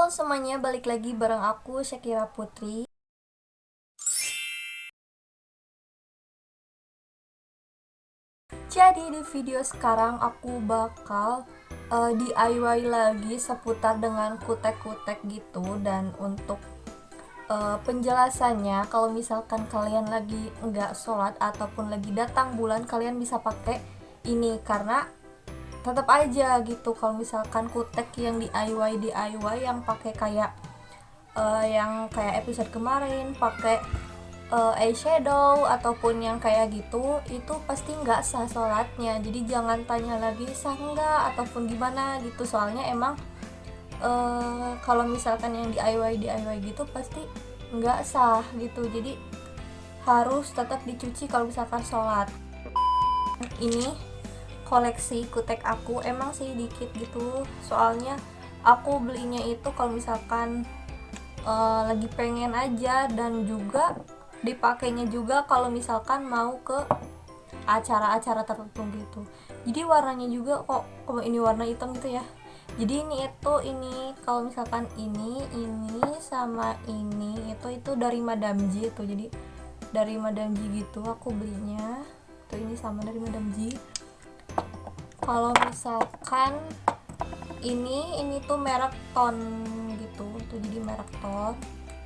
Halo semuanya, balik lagi bareng aku Syakira Putri. Jadi di video sekarang aku bakal DIY lagi seputar dengan kutek-kutek gitu. Dan untuk penjelasannya, kalau misalkan kalian lagi nggak sholat ataupun lagi datang bulan, kalian bisa pakai ini karena tetap aja gitu. Kalau misalkan kutek yang DIY yang pakai kayak yang kayak episode kemarin pakai eyeshadow ataupun yang kayak gitu, itu pasti nggak sah sholatnya. Jadi jangan tanya lagi sah nggak ataupun gimana gitu, soalnya emang kalau misalkan yang DIY gitu pasti nggak sah gitu. Jadi harus tetap dicuci kalau misalkan sholat. Ini koleksi kutek aku, emang sih dikit gitu, soalnya aku belinya itu kalau misalkan lagi pengen aja, dan juga dipakainya juga kalau misalkan mau ke acara-acara tertentu gitu. Jadi warnanya juga kok ini warna hitam gitu ya. Jadi ini kalau misalkan ini sama itu dari Madame G itu. Jadi dari Madame G gitu aku belinya. Tuh ini sama dari Madame G. Kalau misalkan ini tuh merek Ton gitu. Tuh jadi merek Ton.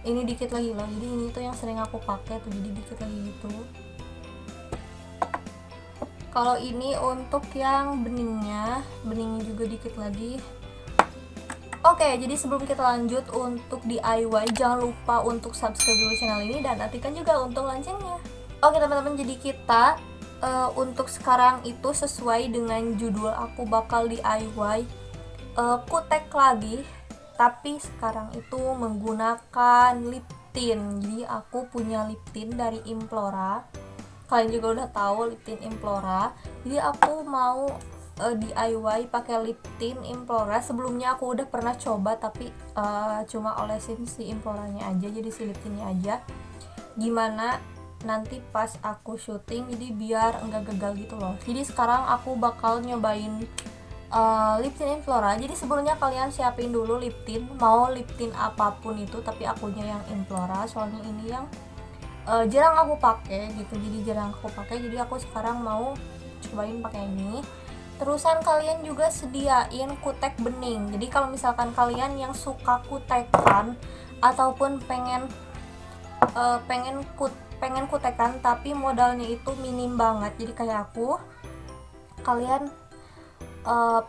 Ini dikit lagi loh. Jadi ini tuh yang sering aku pakai tuh, jadi dikit lagi gitu. Kalau ini untuk yang beningnya juga dikit lagi. Oke, jadi sebelum kita lanjut untuk DIY, jangan lupa untuk subscribe dulu channel ini dan aktifkan juga untuk loncengnya. Oke teman-teman, jadi kita untuk sekarang itu sesuai dengan judul, aku bakal DIY kutek lagi, tapi sekarang itu menggunakan lip tint. Jadi aku punya lip tint dari Implora, kalian juga udah tahu lip tint Implora. Jadi aku mau DIY pakai lip tint Implora. Sebelumnya aku udah pernah coba tapi cuma olesin si Imploranya aja, jadi si lip tintnya aja. Gimana nanti pas aku syuting, jadi biar enggak gagal gitu loh. Jadi sekarang aku bakal nyobain lip tint Implora. Jadi sebelumnya kalian siapin dulu lip tint, mau lip tint apapun itu, tapi akunya yang Implora soalnya ini yang jarang aku pakai gitu. Jadi aku sekarang mau cobain pakai ini. Terusan kalian juga sediain kutek bening. Jadi kalau misalkan kalian yang suka kutekan ataupun pengen kutekan tapi modalnya itu minim banget, jadi kayak aku, kalian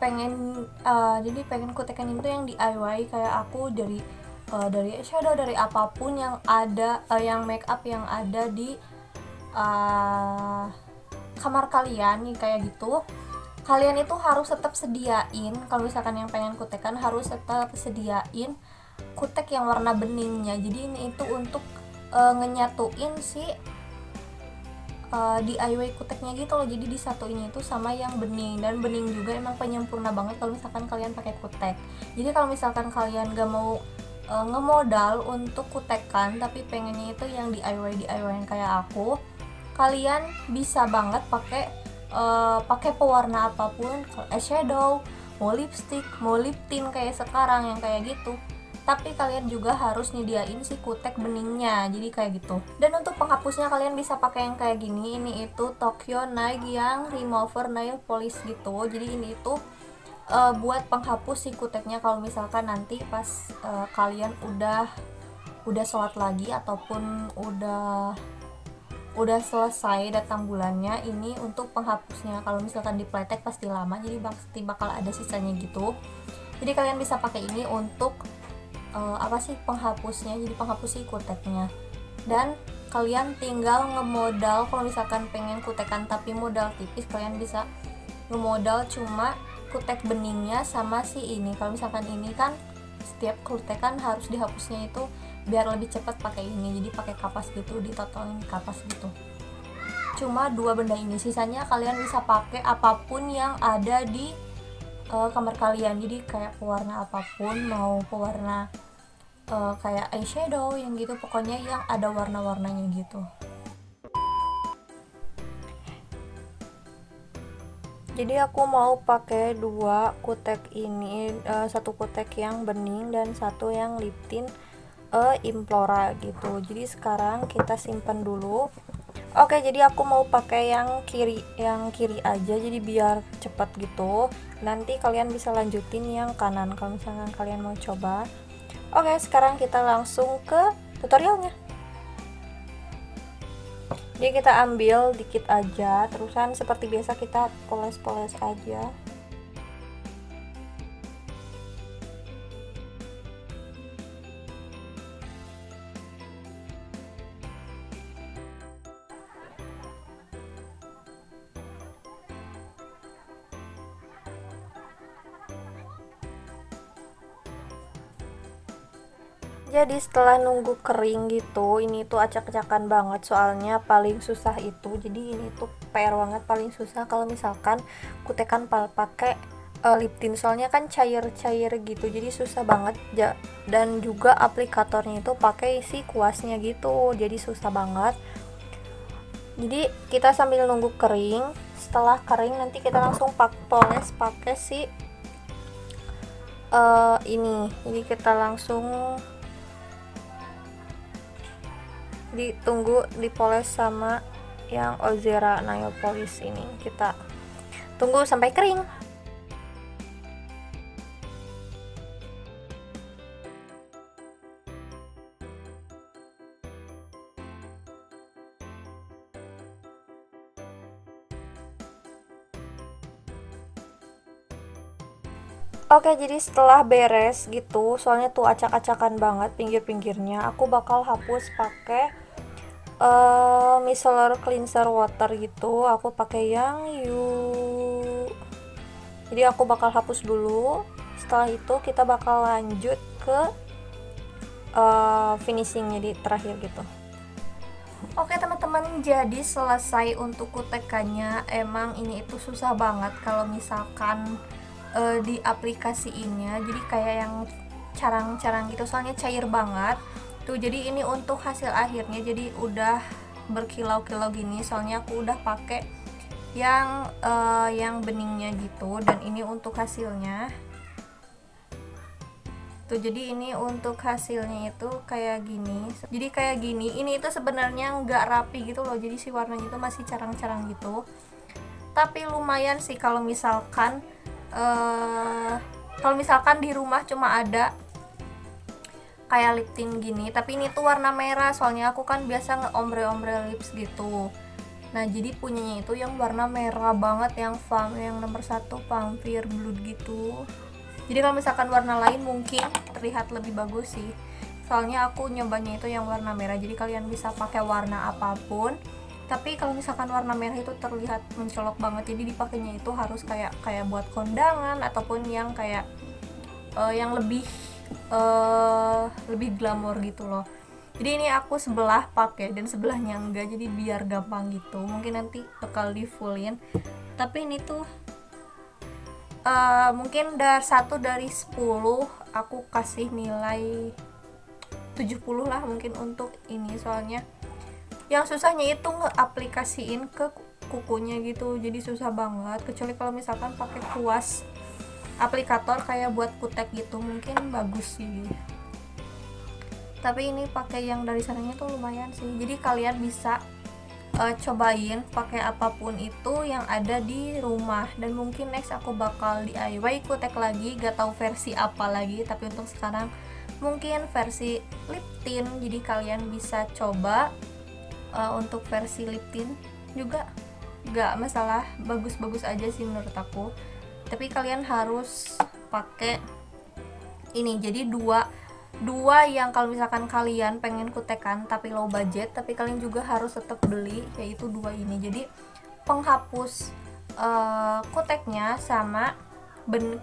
pengen kutekan itu yang DIY kayak aku, dari shadow, dari apapun yang ada, yang make up yang ada di kamar kalian nih kayak gitu. Kalian itu harus tetap sediain, kalau misalkan yang pengen kutekan harus tetap sediain kutek yang warna beningnya. Jadi ini itu untuk ngenyatuin si DIY kuteknya gitu loh. Jadi disatuin itu sama yang bening, dan bening juga emang penyempurna banget kalau misalkan kalian pakai kutek. Jadi kalau misalkan kalian gak mau ngemodal untuk kutekan tapi pengennya itu yang DIY yang kayak aku, kalian bisa banget pakai pewarna apapun, eyeshadow, mau lipstick, mau lip tint kayak sekarang yang kayak gitu. Tapi kalian juga harus nyediain si kutek beningnya, jadi kayak gitu. Dan untuk penghapusnya kalian bisa pakai yang kayak gini. Ini itu Tokyo Nail yang remover nail polish gitu. Jadi ini itu buat penghapus si kuteknya kalau misalkan nanti pas kalian udah sholat lagi ataupun udah selesai datang bulannya. Ini untuk penghapusnya, kalau misalkan dipletek pasti lama, jadi pasti bakal ada sisanya gitu. Jadi kalian bisa pakai ini untuk penghapusnya, jadi penghapus si kuteknya. Dan kalian tinggal ngemodal, kalau misalkan pengen kutekan tapi modal tipis, kalian bisa ngemodal cuma kutek beningnya sama si ini. Kalau misalkan ini kan setiap kutekan harus dihapusnya itu biar lebih cepat pakai ini, jadi pakai kapas gitu, ditotolin kapas gitu. Cuma dua benda ini, sisanya kalian bisa pakai apapun yang ada di kamar kalian. Jadi kayak pewarna apapun, mau pewarna kayak eyeshadow yang gitu, pokoknya yang ada warna-warnanya gitu. Jadi aku mau pakai dua kutek ini, satu kutek yang bening dan satu yang lip tint Implora gitu. Jadi sekarang kita simpan dulu. Oke, jadi aku mau pakai yang kiri aja, jadi biar cepet gitu. Nanti kalian bisa lanjutin yang kanan kalau misalkan kalian mau coba. Oke, sekarang kita langsung ke tutorialnya. Jadi kita ambil dikit aja, terusan seperti biasa kita poles-poles aja. Jadi setelah nunggu kering gitu, ini tuh acak-acakan banget soalnya paling susah itu. Jadi ini tuh PR banget, paling susah kalau misalkan kutekan pakai lip tint, soalnya kan cair-cair gitu, jadi susah banget. Dan juga aplikatornya itu pakai si kuasnya gitu, jadi susah banget. Jadi kita sambil nunggu kering, setelah kering nanti kita langsung poles pakai si ini. Jadi kita langsung ditunggu dipoles sama yang Ozera Nail Polish ini. Kita tunggu sampai kering. Oke, jadi setelah beres gitu, soalnya tuh acak-acakan banget pinggir-pinggirnya, aku bakal hapus pakai micellar cleanser water gitu. Aku pakai yang jadi aku bakal hapus dulu. Setelah itu kita bakal lanjut ke finishing, jadi terakhir gitu. Oke teman-teman, jadi selesai untuk kutekannya. Emang ini itu susah banget kalau misalkan di aplikasiinnya, jadi kayak yang carang-carang gitu, soalnya cair banget tuh. Jadi ini untuk hasil akhirnya, jadi udah berkilau-kilau gini, soalnya aku udah pakai yang beningnya gitu. Dan ini untuk hasilnya tuh, jadi ini untuk hasilnya itu kayak gini. Jadi kayak gini, ini itu sebenarnya nggak rapi gitu loh, jadi si warnanya itu masih carang-carang gitu. Tapi lumayan sih kalau misalkan di rumah cuma ada kayak lip tint gini, tapi ini tuh warna merah, soalnya aku kan biasa nge-ombre-ombre lips gitu. Nah jadi punyanya itu yang warna merah banget, yang nomor 1 Vampire Blood gitu. Jadi kalau misalkan warna lain mungkin terlihat lebih bagus sih, soalnya aku nyobanya itu yang warna merah. Jadi kalian bisa pakai warna apapun, tapi kalau misalkan warna merah itu terlihat mencolok banget, jadi dipakainya itu harus kayak buat kondangan ataupun yang kayak yang lebih glamor gitu loh. Jadi ini aku sebelah pakai dan sebelahnya enggak, jadi biar gampang gitu. Mungkin nanti bakal di fullin, tapi ini tuh mungkin dari 1 dari 10 aku kasih nilai 70 lah mungkin untuk ini, soalnya yang susahnya itu ngeaplikasiin ke kukunya gitu, jadi susah banget. Kecuali kalau misalkan pakai kuas aplikator kayak buat kutek gitu mungkin bagus sih, tapi ini pakai yang dari sananya tuh lumayan sih. Jadi kalian bisa cobain pakai apapun itu yang ada di rumah. Dan mungkin next aku bakal DIY kutek lagi, gak tahu versi apa lagi, tapi untuk sekarang mungkin versi lip tint. Jadi kalian bisa coba untuk versi lip tint juga gak masalah, bagus-bagus aja sih menurut aku. Tapi kalian harus pakai ini, jadi dua yang kalau misalkan kalian pengen kutekan tapi low budget, tapi kalian juga harus tetap beli, yaitu dua ini. Jadi penghapus kuteknya sama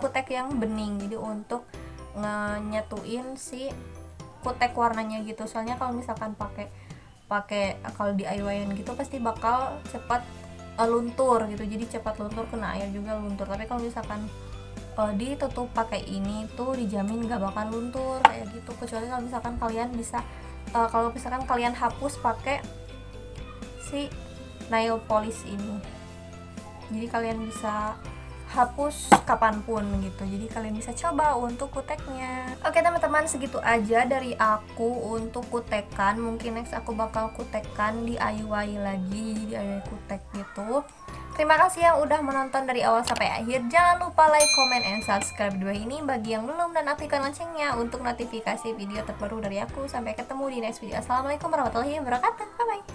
kutek yang bening, jadi untuk nyatuin si kutek warnanya gitu. Soalnya kalau misalkan pakai kalau DIY-an gitu pasti bakal cepat luntur gitu, jadi cepat luntur, kena air juga luntur. Tapi kalau misalkan ditutup pakai ini tuh dijamin gak bakal luntur kayak gitu. Kecuali kalau misalkan kalian bisa kalau misalkan kalian hapus pakai si nail polish ini. jadi kalian bisa hapus kapanpun gitu, jadi kalian bisa coba untuk kuteknya. Oke teman-teman, segitu aja dari aku untuk kutekan. Mungkin next aku bakal kutekan DIY lagi, DIY kutek gitu. Terima kasih yang udah menonton dari awal sampai akhir. Jangan lupa like, comment, and subscribe video ini bagi yang belum, dan aktifkan loncengnya untuk notifikasi video terbaru dari aku. Sampai ketemu di next video. Assalamualaikum warahmatullahi wabarakatuh. Bye bye.